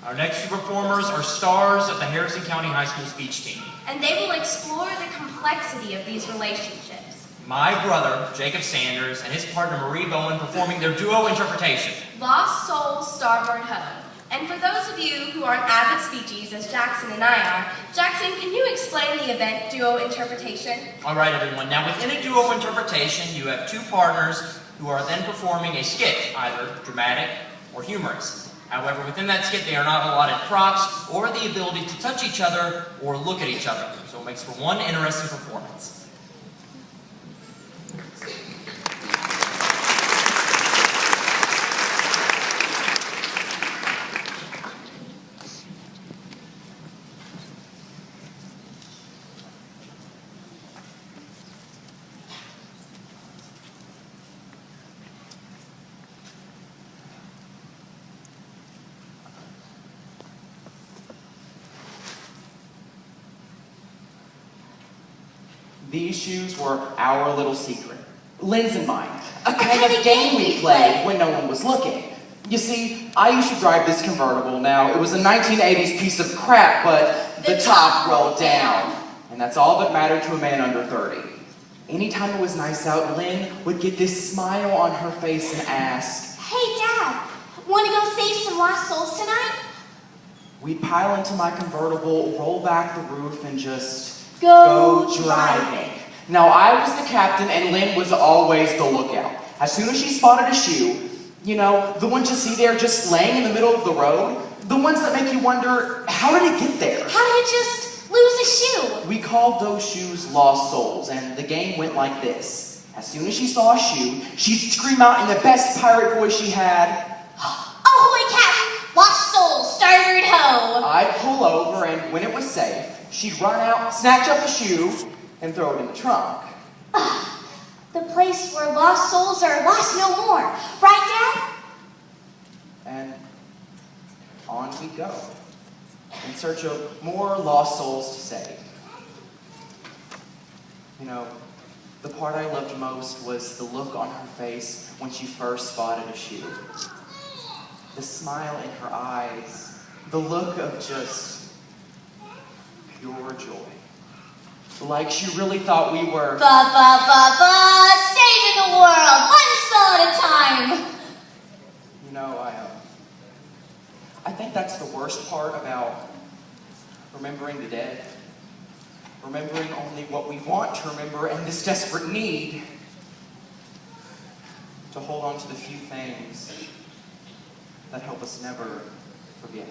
Our next two performers are stars of the Harrison County High School speech team. And they will explore the complexity of these relationships. My brother, Jacob Sanders, and his partner Marie Bowen performing their duo interpretation. Lost Souls, Starboard Ho. And for those of you who aren't avid speechies, as Jackson and I are, Jackson, can you explain the event duo interpretation? All right, everyone. Now, within a duo interpretation, you have two partners who are then performing a skit, either dramatic or humorous. However, within that skit, they are not allotted props or the ability to touch each other or look at each other. So it makes for one interesting performance. These shoes were our little secret. Lynn's and mine. A kind of game we played when no one was looking. You see, I used to drive this convertible. Now, it was a 1980s piece of crap, but the top rolled down. And that's all that mattered to a man under 30. Anytime it was nice out, Lynn would get this smile on her face and ask, "Hey, Dad, want to go save some lost souls tonight?" We'd pile into my convertible, roll back the roof, and just Go driving. Now, I was the captain, and Lynn was always the lookout. As soon as she spotted a shoe, you know, the ones you see there just laying in the middle of the road, the ones that make you wonder, how did it get there? How did it just lose a shoe? We called those shoes lost souls, and the game went like this. As soon as she saw a shoe, she'd scream out in the best pirate voice she had, "Ahoy, Cap! Lost souls, starboard ho!" I'd pull over, and when it was safe, she'd run out, snatch up the shoe, and throw it in the trunk. The place where lost souls are lost no more. Right, Dad? And on we go, in search of more lost souls to save. You know, the part I loved most was the look on her face when she first spotted a shoe. The smile in her eyes, the look of just pure joy. Like she really thought we were Saving the world, one soul at a time. You know, I think that's the worst part about remembering the dead. Remembering only what we want to remember and this desperate need to hold on to the few things that help us never forget.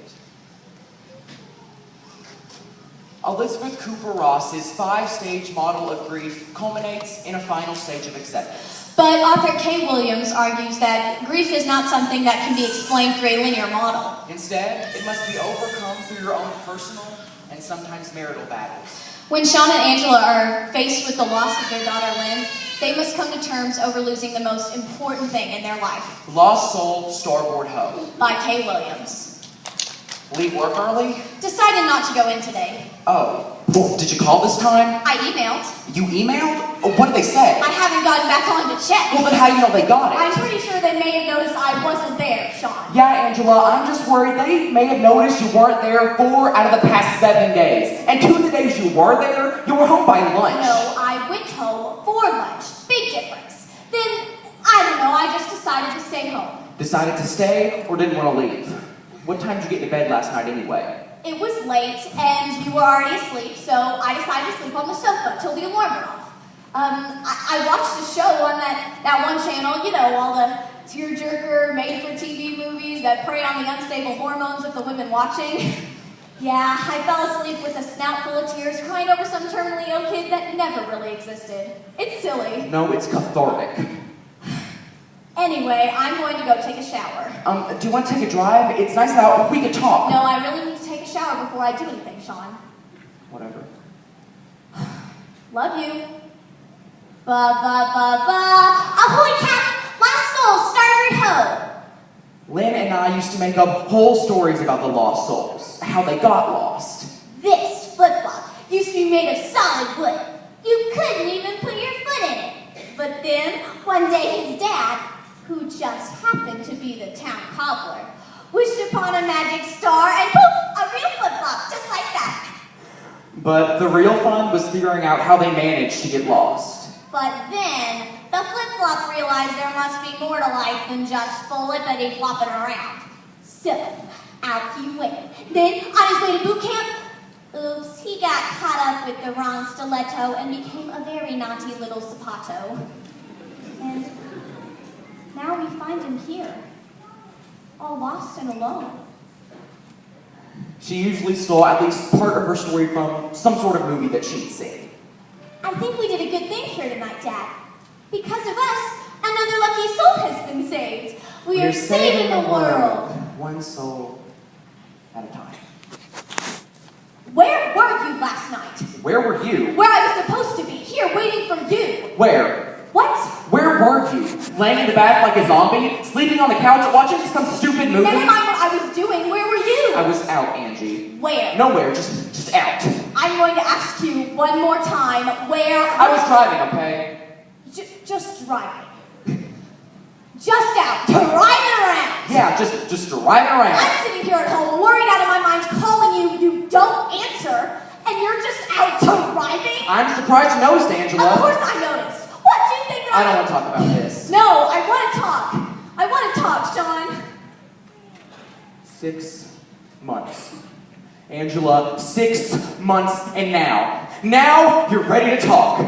Elizabeth Cooper Ross's 5-stage model of grief culminates in a final stage of acceptance. But author Kay Williams argues that grief is not something that can be explained through a linear model. Instead, it must be overcome through your own personal and sometimes marital battles. When Sean and Angela are faced with the loss of their daughter Lynn, they must come to terms over losing the most important thing in their life. Lost Soul, Starboard Ho. By Kay Williams. Leave work early? Decided not to go in today. Oh. Well, did you call this time? I emailed. You emailed? Oh, what did they say? I haven't gotten back on to check. Well, then how do you know they got it? I'm pretty sure they may have noticed I wasn't there, Sean. Yeah, Angela, I'm just worried they may have noticed you weren't there 4 out of the past 7 days. And 2 of the days you were there, you were home by lunch. No, I went home for lunch. Big difference. Then, I don't know, I just decided to stay home. Decided to stay or didn't want to leave? What time did you get to bed last night anyway? It was late, and you were already asleep, so I decided to sleep on the sofa till the alarm went off. I watched a show on that one channel, you know, all the tearjerker, made-for-TV movies that prey on the unstable hormones of the women watching. Yeah, I fell asleep with a snout full of tears, crying over some terminally ill kid that never really existed. It's silly. No, it's cathartic. Anyway, I'm going to go take a shower. Do you want to take a drive? It's nice out. We could talk. No, I really need to take a shower before I do anything, Sean. Whatever. Love you. Ahoy, Cap! Lost soul, starboard ho! Lynn and I used to make up whole stories about the lost souls. How they got lost. This flip-flop used to be made of solid wood. You couldn't even put your foot in it. But then, one day his dad, who just happened to be the town cobbler, wished upon upon a magic star, and poof, a real flip-flop, just like that. But the real fun was figuring out how they managed to get lost. But then, the flip-flop realized there must be more to life than just flippity flopping around. So, out he went. Then, on his way to boot camp, oops, he got caught up with the wrong stiletto and became a very naughty little zapato. And now we find him here, all lost and alone. She usually stole at least part of her story from some sort of movie that she'd seen. I think we did a good thing here tonight, Dad. Because of us, another lucky soul has been saved. We are saving the world. One soul at a time. Where were you last night? Where were you? Where I was supposed to be, here waiting for you. Where? What? Where were you? Laying in the bath like a zombie? Sleeping on the couch watching some stupid movie? Never mind what I was doing. Where were you? I was out, Angie. Where? Nowhere, just out. I'm going to ask you one more time. Where? I was driving, okay? Just driving. Just out, driving around. Yeah, just driving around. I'm sitting here at home, worried out of my mind, calling you. You don't answer, and you're just out driving. I'm surprised you noticed, Angela. Of course I noticed. What do you think that I don't want to talk about this. No, I want to talk. I want to talk, Sean. 6 months. Angela, 6 months, and now you're ready to talk.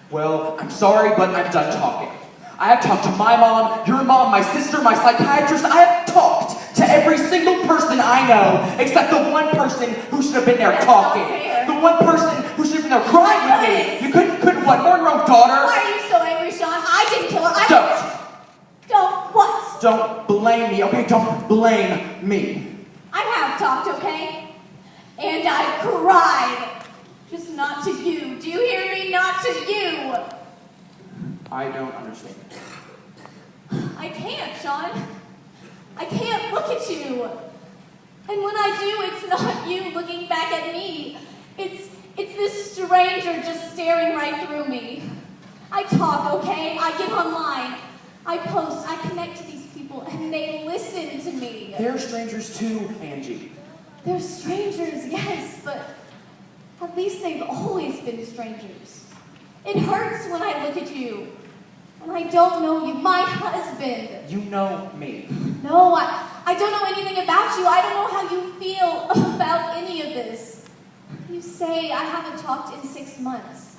Well, I'm sorry, but I'm done talking. I have talked to my mom, your mom, my sister, my psychiatrist. I have talked to every single person I know, except the one person who should have been there talking. The one person who should have been there crying with me. You couldn't what? Mourn your own daughter? Why are you so angry, Sean? I didn't kill her. Don't what? Don't blame me, okay? Don't blame me. I have talked, okay? And I cried. Just not to you. Do you hear me? Not to you. I don't understand. I can't, Sean. I can't look at you. And when I do, it's not you looking back at me. It's this stranger just staring right through me. I talk, okay? I get online. I post. I connect to these people, and they listen to me. They're strangers too, Angie. They're strangers, yes, but at least they've always been strangers. It hurts when I look at you, and I don't know you, my husband. You know me. No, I don't know anything about you. I don't know how you feel about any of this. You say I haven't talked in 6 months,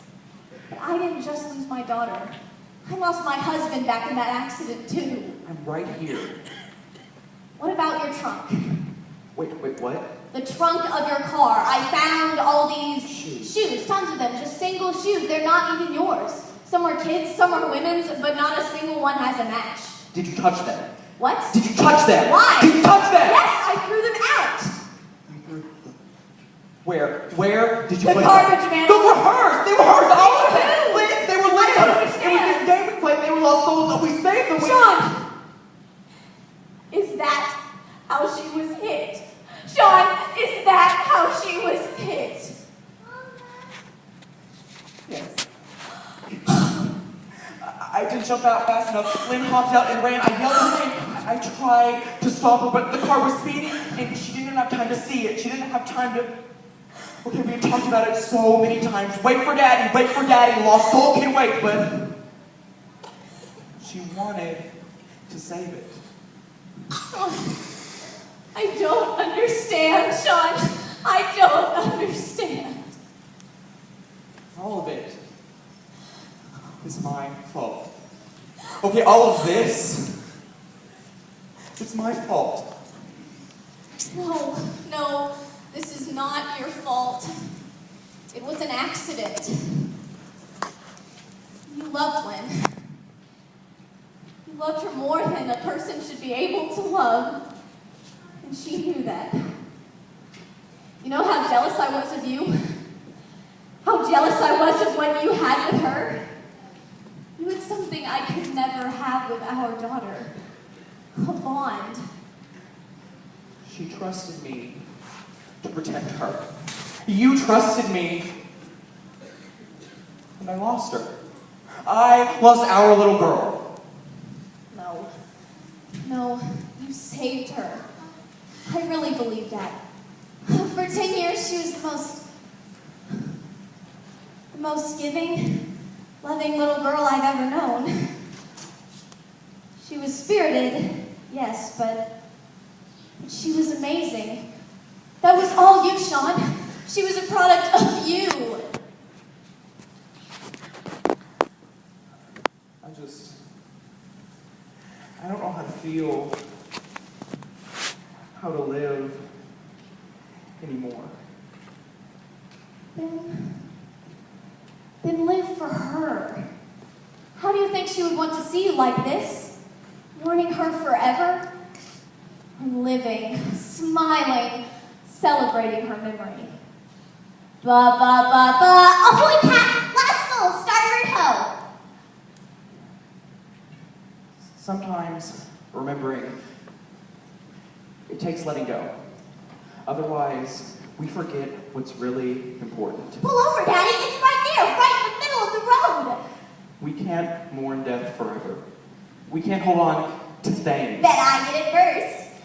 but I didn't just lose my daughter. I lost my husband back in that accident, too. I'm right here. What about your trunk? Wait, what? The trunk of your car. I found all these shoes, tons of them, just single shoes. They're not even yours. Some are kids, some are women's, but not a single one has a match. Did you touch them? What? Did you touch them? Why? Did you touch them? Yes, I threw them out. You threw them. Where did you The put garbage them? man. Those were hers! They were hers! All of them! Who? They were I don't Lynn's! It was understand. this game we played. They were lost souls, and we saved them. Sean! Is that how she was hit? Sean, is that how she was hit? Yes. I didn't jump out fast enough. Lynn hopped out and ran. I yelled at her and I tried to stop her, but the car was speeding and she didn't have time to see it. She didn't have time to... Okay, we had talked about it so many times. Wait for Daddy, lost soul can wait, but... She wanted to save it. I don't understand, Sean. I don't understand. All of it is my fault. Okay, all of this, it's my fault. No, this is not your fault. It was an accident. You loved Lynn. You loved her more than a person should be able to love. And she knew that. You know how jealous I was of you? How jealous I was of what you had with her? You had something I could never have with our daughter. A bond. She trusted me to protect her. You trusted me, and I lost her. I lost our little girl. No, you saved her. I really believe that. For 10 years, she was the most giving, loving little girl I've ever known. She was spirited, yes, but she was amazing. That was all you, Sean. She was a product of you. I don't know how to feel, how to live anymore. Then live for her. How do you think she would want to see you like this? Mourning her forever? And living, smiling, celebrating her memory. Ba ba ba ba. Ahoy, Pat! Last soul, starboard ho! Sometimes remembering, it takes letting go. Otherwise, we forget what's really important. Pull over, Daddy. It's right there, right in the middle of the road. We can't mourn death forever. We can't hold on to things. Bet I get it first.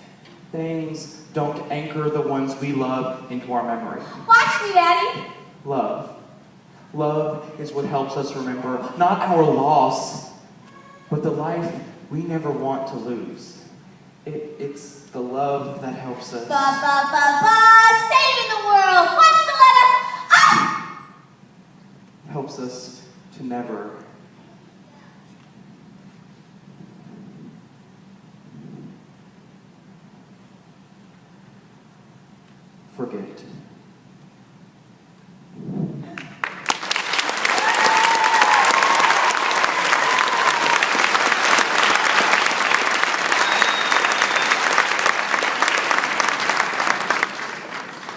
Things don't anchor the ones we love into our memory. Watch me, Daddy. Love. Love is what helps us remember not our loss, but the life we never want to lose. It's the love that helps us. Ba ba ba ba. Saving the world. What's the letter? Ah! Helps us to never forget.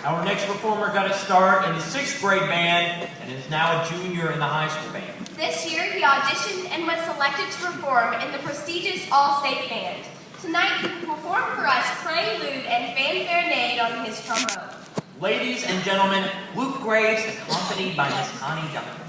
Our next performer got a start in the 6th grade band and is now a junior in the high school band. This year, he auditioned and was selected to perform in the prestigious All-State Band. Tonight, he will perform for us Prelude and Fanfare Nade on his trombone. Ladies and gentlemen, Luke Graves, accompanied by Miss Connie Duncan.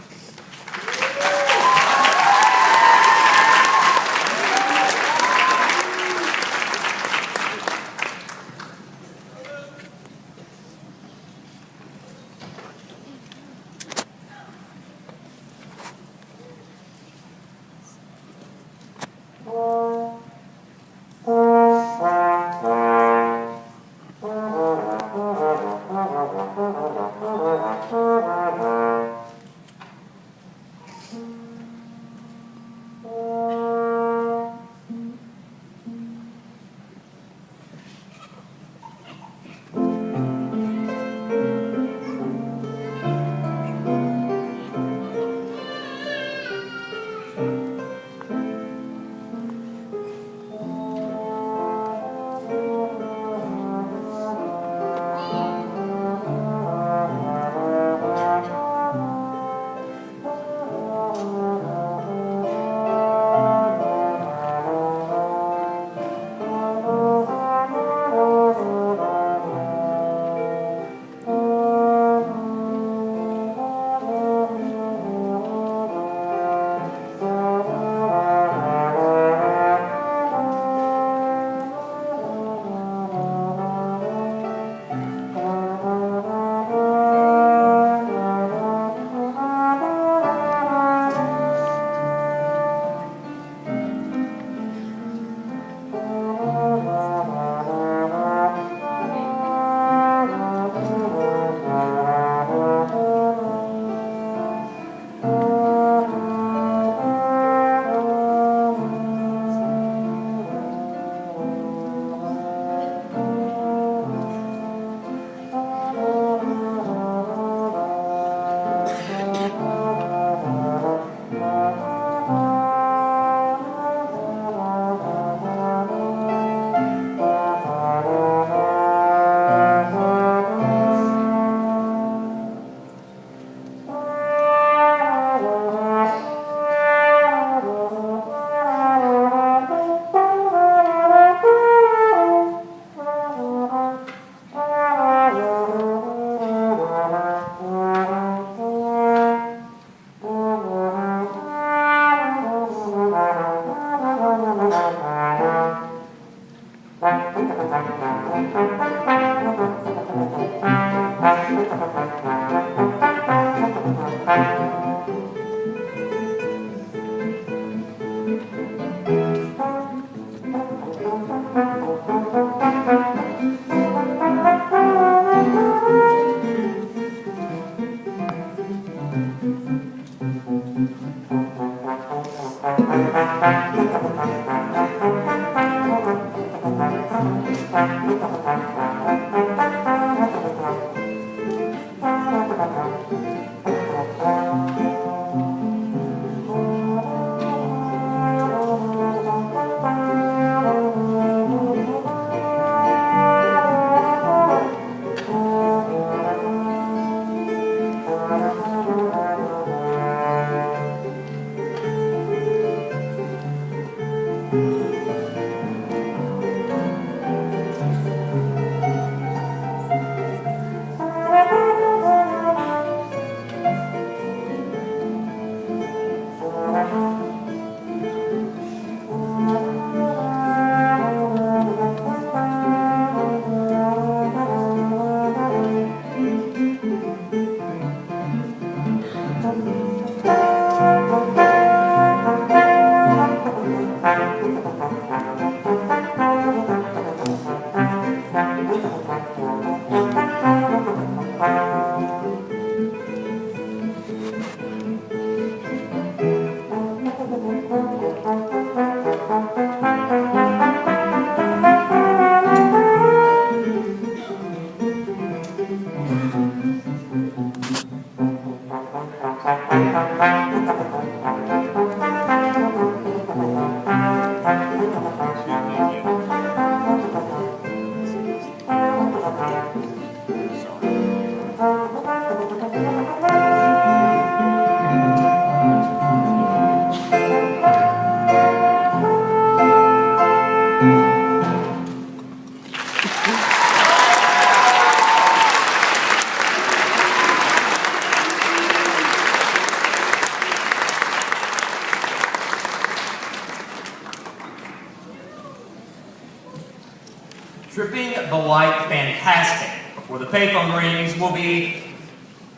Tripping the light fantastic before the payphone rings will be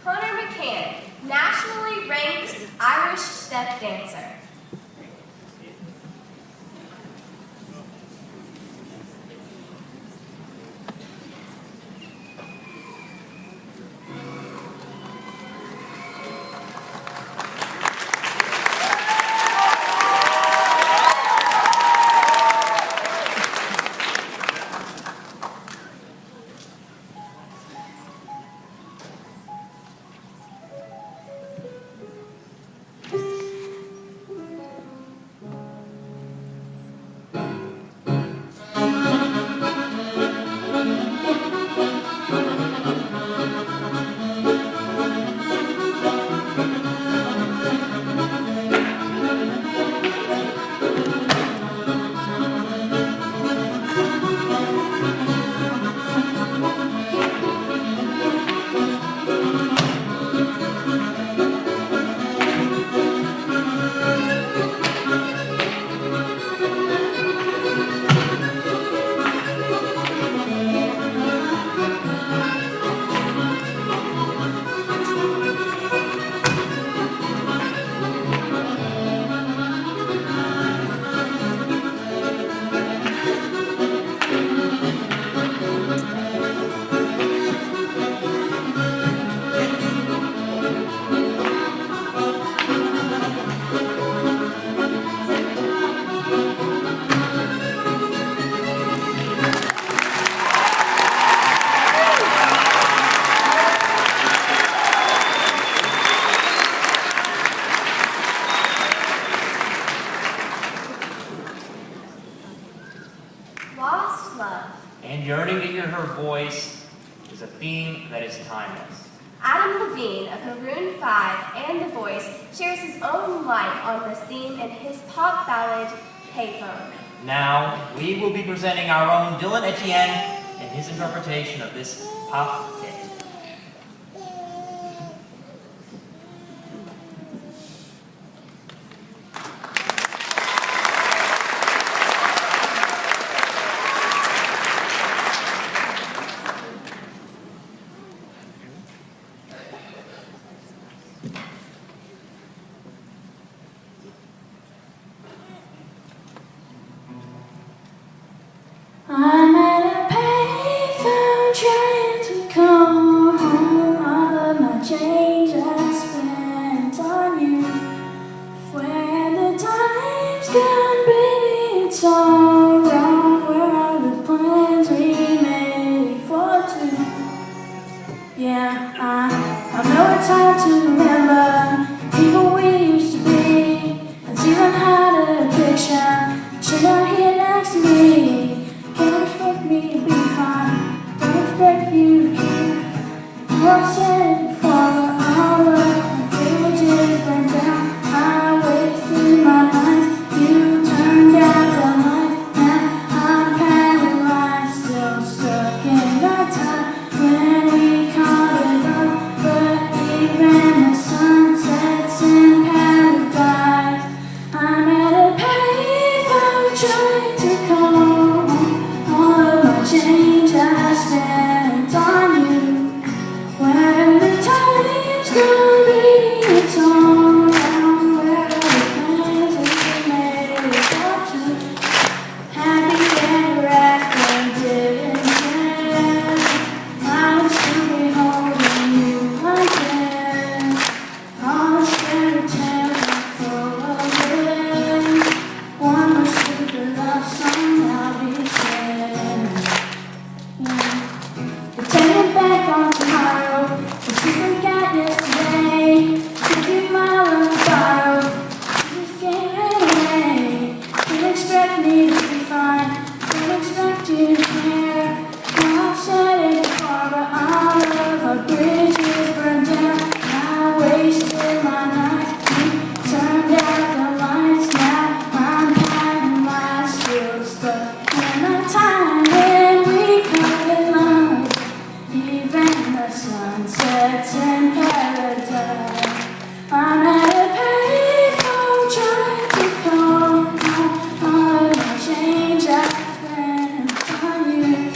Connor McCann, nationally ranked Irish step dancer. Lost love. and yearning to hear her voice is a theme that is timeless. Adam Levine of Maroon 5 and The Voice shares his own light on this theme in his pop ballad, Payphone. Now, we will be presenting our own Dylan Etienne and his interpretation of this pop hit. Yeah, I know it's hard to remember people we used to be. It's even harder to picture she not here next to me. Can't expect me to be fine. Don't expect you to care. What's said before the hour? Villages burned down. I wasted my nights. You turned out the light. Now I'm paralyzed, still stuck in that time when we caught it up. But even the sun sets in paradise. I'm at a payphone trying to call home. All of my change I spent on you. When the time's gone, baby, it's all around where the plans we made got to. Happy ever after didn't end. I would still be holding you like this. All the fairy tales are full of it. One more stupid love song I'll be said. Pretending back on tomorrow, but she forgot yesterday. 50 miles on the borrow, she just gave it away. Can't expect me to be fine, don't expect you to care. Now I've said it before, but all of our bridges burned down. I wasted my night, you turned out the lights. Now I'm paralyzed, still stuck in a time when we caught it love. Even the sun sets in paradise. I'm at a payphone trying to call home. All of my change I spent on you.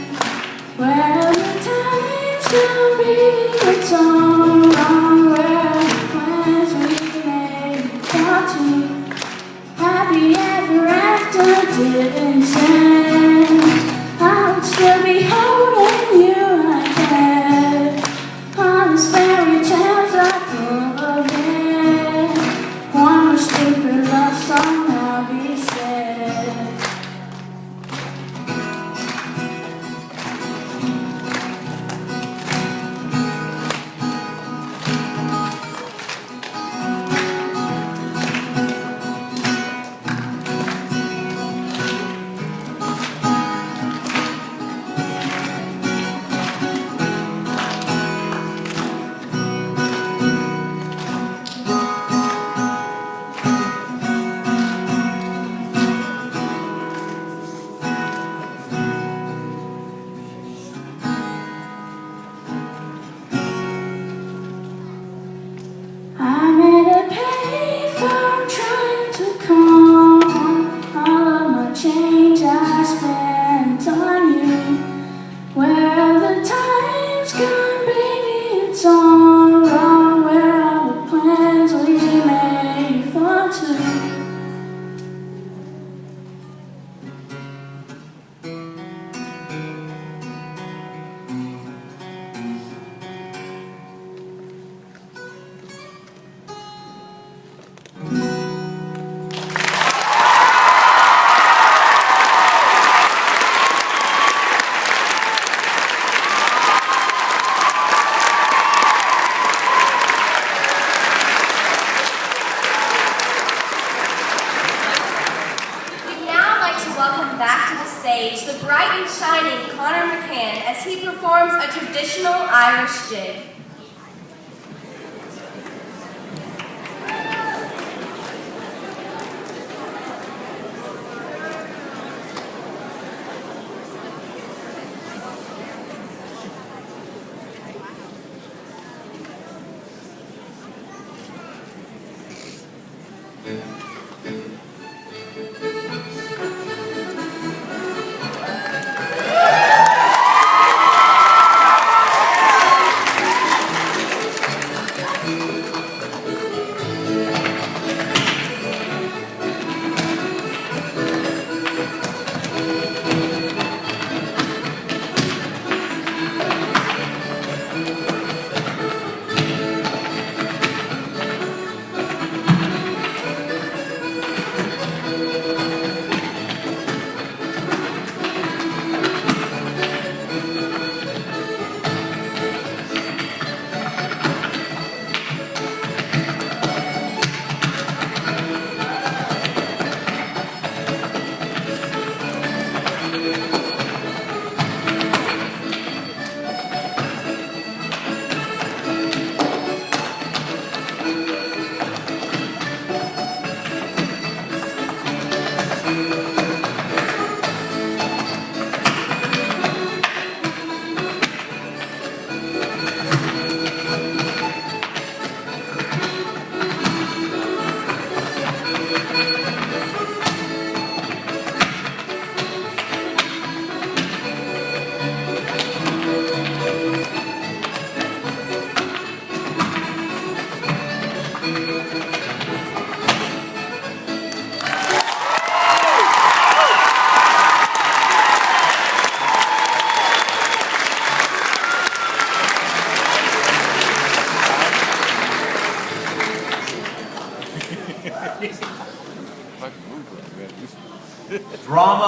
Well, the time's gone, baby, it's all wrong. Where the plans we made got to. Happy ever after didn't end. I would still be holding you like that. All these fairy tales are full of it. One more stupid love song I'll be said. I'm at a payphone trying to call home. All of my change I spent on you. Well, the time's gone, baby, it's all wrong. Where are the plans we made for two? We'd now like to welcome back to the stage the bright and shining Connor McCann as he performs a traditional Irish jig.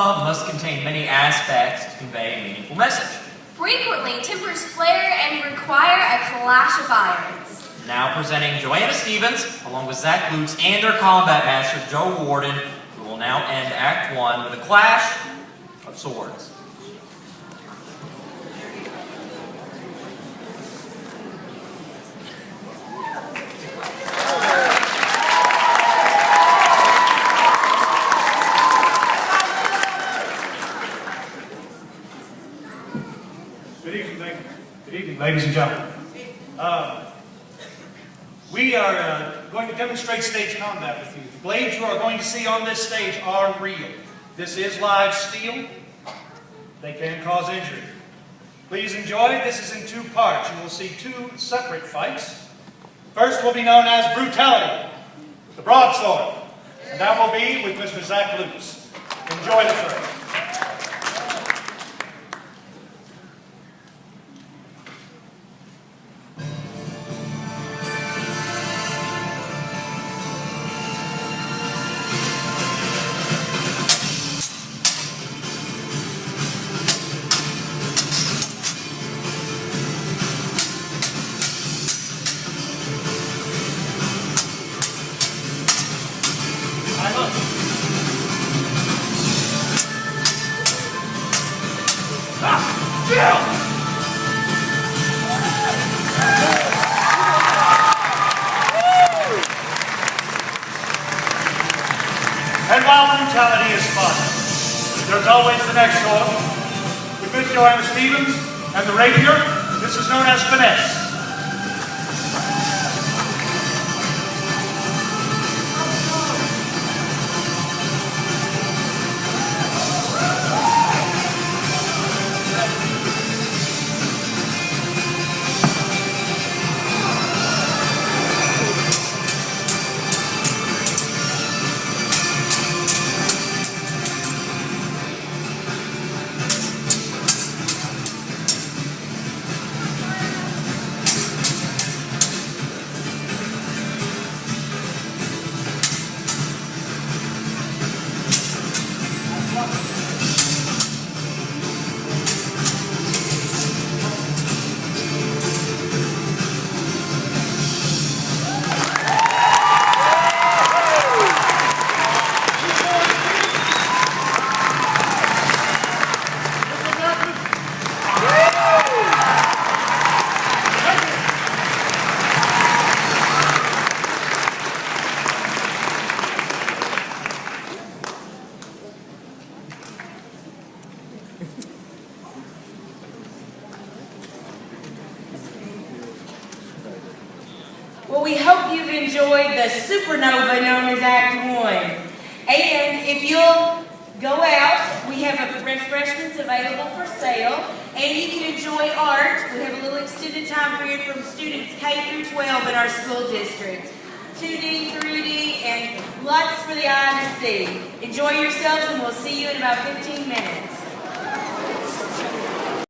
drama must contain many aspects to convey a meaningful message. Frequently, tempers flare and require a clash of irons. Now presenting Joanna Stevens, along with Zach Lutz and their combat master, Joe Warden, who will now end Act 1 with a clash of swords. Good evening, ladies and gentlemen. We are going to demonstrate stage combat with you. The blades you are going to see on this stage are real. This is live steel. They can cause injury. Please enjoy. This is in 2 parts. You will see 2 separate fights. First will be known as brutality, the broadsword, and that will be with Mr. Zach Lutz. Enjoy the first. And while brutality is fun, there's always the next sword. With Miss Joanna Stevens and the rapier, this is known as finesse. Well, we hope you've enjoyed the supernova known as Act 1. And if you'll go out, we have refreshments available for sale, and you can enjoy art. We have a little extended time period from students K through 12 in our school district. 2D, 3D, and lots for the eye to see. Enjoy yourselves, and we'll see you in about 15 minutes.